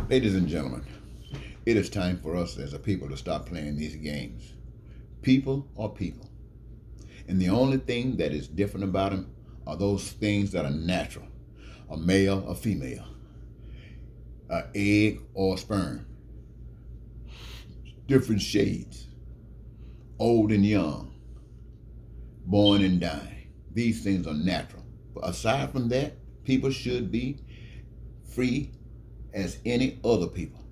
Ladies and gentlemen, it is time for us as a people to stop playing these games. People are people. And the only thing that is different about them are those things that are natural: a male, a female, an egg or a sperm, different shades, old and young, born and dying. These things are natural. But aside from that, people should be free as any other people.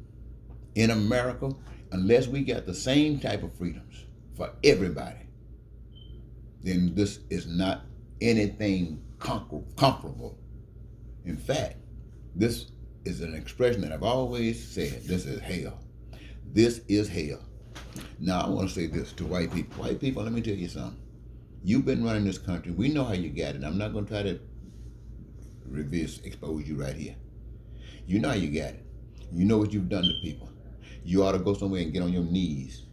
In America, unless we got the same type of freedoms for everybody, then this is not anything comparable. In fact, this is an expression that I've always said: this is hell. This is hell. Now, I want to say this to white people. White people, let me tell you something. You've been running this country. We know how you got it. I'm not going to try to expose you right here. You know how you got it. You know what you've done to people. You ought to go somewhere and get on your knees.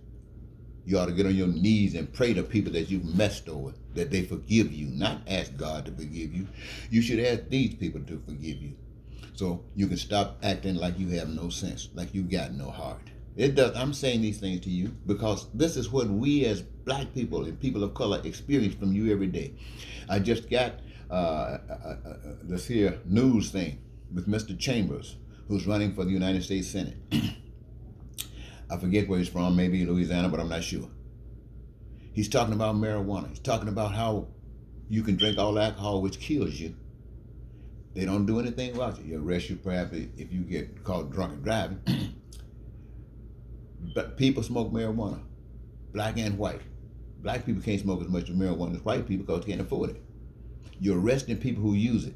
You ought to get on your knees and pray to people that you've messed over, that they forgive you, not ask God to forgive you. You should ask these people to forgive you, so you can stop acting like you have no sense, like you got no heart. It does. I'm saying these things to you because this is what we as black people and people of color experience from you every day. I just got this here news thing with Mr. Chambers, who's running for the United States Senate. I forget where he's from, maybe Louisiana, but I'm not sure. He's talking about marijuana. He's talking about how you can drink all alcohol, which kills you. They don't do anything about you. They'll arrest you perhaps if you get caught drunk and driving. But people smoke marijuana, black and white. Black people can't smoke as much marijuana as white people because they can't afford it. You're arresting people who use it,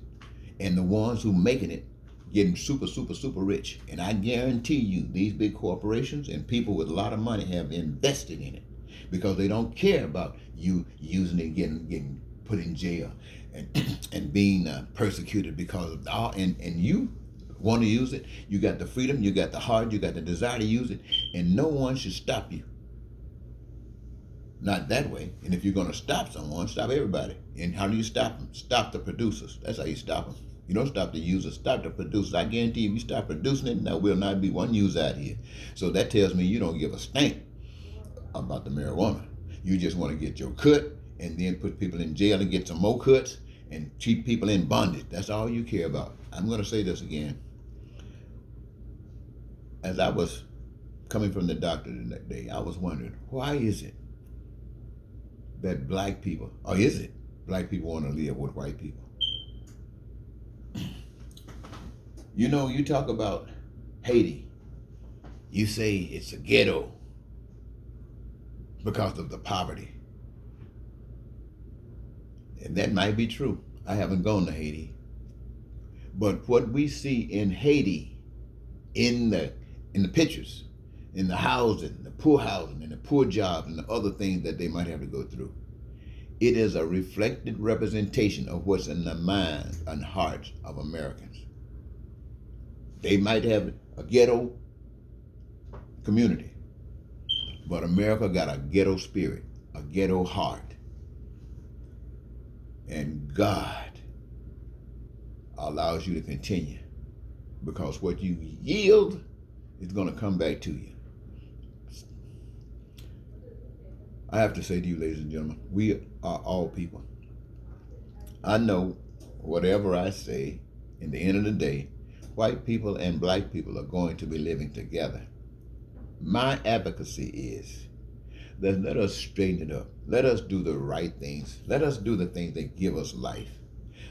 and the ones who making it getting super, super, super rich. And I guarantee you, these big corporations and people with a lot of money have invested in it because they don't care about you using it, getting put in jail, and being persecuted because of all. And you want to use it. You got the freedom, you got the heart, you got the desire to use it, and no one should stop you. Not that way. And if you're going to stop someone, stop everybody. And how do you stop them? Stop the producers. That's how you stop them. You don't stop the users, stop the producers. I guarantee you, if you stop producing it, there will not be one user out here. So that tells me you don't give a stink about the marijuana. You just want to get your cut and then put people in jail and get some more cuts and keep people in bondage. That's all you care about. I'm going to say this again. As I was coming from the doctor that day, I was wondering, why is it that black people, or is it black people want to live with white people? You know, you talk about Haiti, you say it's a ghetto because of the poverty. And that might be true. I haven't gone to Haiti. But what we see in Haiti, in the pictures, in the housing, the poor housing, and the poor jobs, and the other things that they might have to go through, it is a reflected representation of what's in the minds and hearts of Americans. They might have a ghetto community, but America got a ghetto spirit, a ghetto heart. And God allows you to continue because what you yield is going to come back to you. I have to say to you, ladies and gentlemen, we are all people. I know whatever I say, in the end of the day, white people and black people are going to be living together. My advocacy is that let us straighten it up. Let us do the right things. Let us do the things that give us life.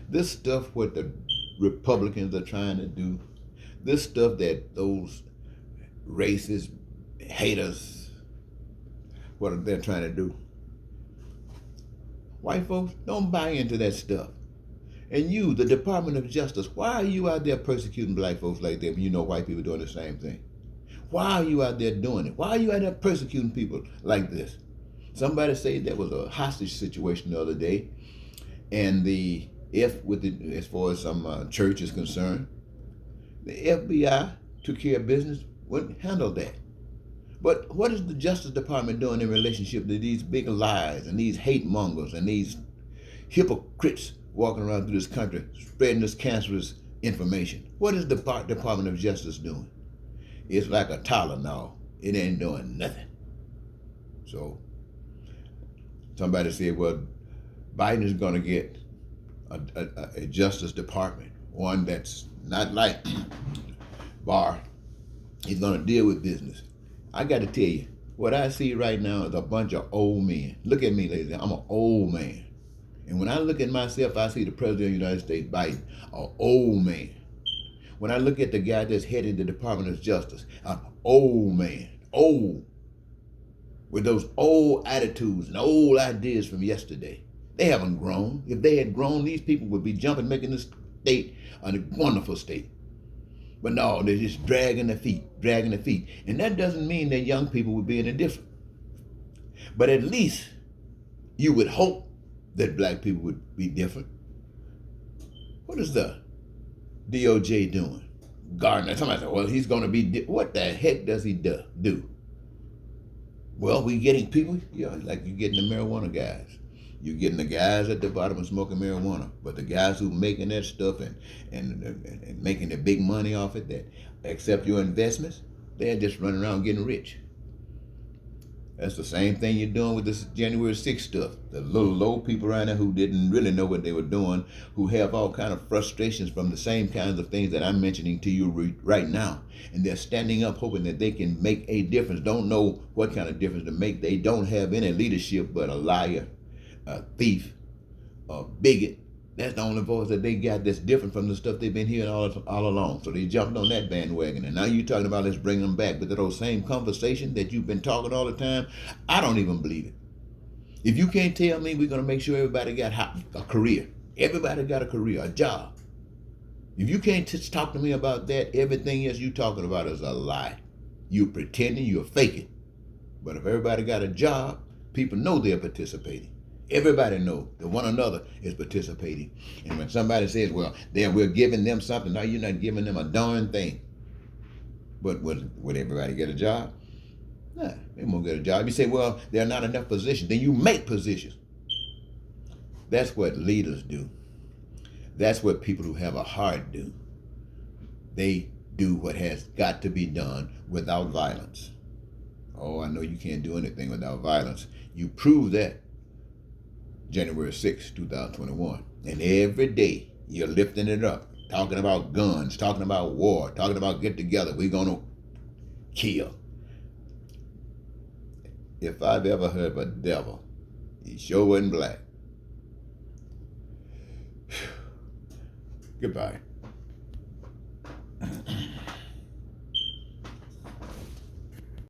This stuff what the Republicans are trying to do, this stuff that those racist haters, what they're trying to do. White folks, don't buy into that stuff. And you, the Department of Justice, why are you out there persecuting black folks like that when you know white people doing the same thing? Why are you out there doing it? Why are you out there persecuting people like this? Somebody said there was a hostage situation the other day, and as far as some church is concerned, the FBI took care of business, wouldn't handle that. But what is the Justice Department doing in relationship to these big lies and these hate mongers and these hypocrites walking around through this country spreading this cancerous information. What is the Department of Justice doing? It's like a Tylenol. It ain't doing nothing. So somebody said, well, Biden is going to get a Justice Department, one that's not like Barr. He's going to deal with business. I got to tell you, what I see right now is a bunch of old men. Look at me, ladies. I'm an old man. And when I look at myself, I see the President of the United States, Biden, an old man. When I look at the guy that's heading the Department of Justice, an old man, old, with those old attitudes and old ideas from yesterday. They haven't grown. If they had grown, these people would be jumping, making this state a wonderful state. But no, they're just dragging their feet. And that doesn't mean that young people would be any different. But at least you would hope that black people would be different. What is the DOJ doing? Gardner. Somebody said, well, he's going to be, what the heck does he do? Well, we getting people, like you're getting the marijuana guys. You're getting the guys at the bottom smoking marijuana. But the guys who making that stuff and making the big money off it, that accept your investments, they're just running around getting rich. That's the same thing you're doing with this January 6th stuff. The little low people around there who didn't really know what they were doing, who have all kind of frustrations from the same kinds of things that I'm mentioning to you right now. And they're standing up hoping that they can make a difference. Don't know what kind of difference to make. They don't have any leadership but a liar, a thief, a bigot. That's the only voice that they got that's different from the stuff they've been hearing all along. So they jumped on that bandwagon. And now you're talking about let's bring them back. But those same conversations that you've been talking all the time, I don't even believe it. If you can't tell me we're going to make sure everybody got a career. Everybody got a career, a job. If you can't talk to me about that, everything else you're talking about is a lie. You're pretending, you're faking. But if everybody got a job, people know they're participating. Everybody knows that one another is participating. And when somebody says, well, then we're giving them something, no, you're not giving them a darn thing. But would everybody get a job? Nah, they won't get a job. You say, well, there are not enough positions. Then you make positions. That's what leaders do. That's what people who have a heart do. They do what has got to be done without violence. Oh, I know you can't do anything without violence. You prove that January 6, 2021. And every day you're lifting it up, talking about guns, talking about war, talking about get together, we're going to kill. If I've ever heard of a devil, he sure wasn't black. Goodbye.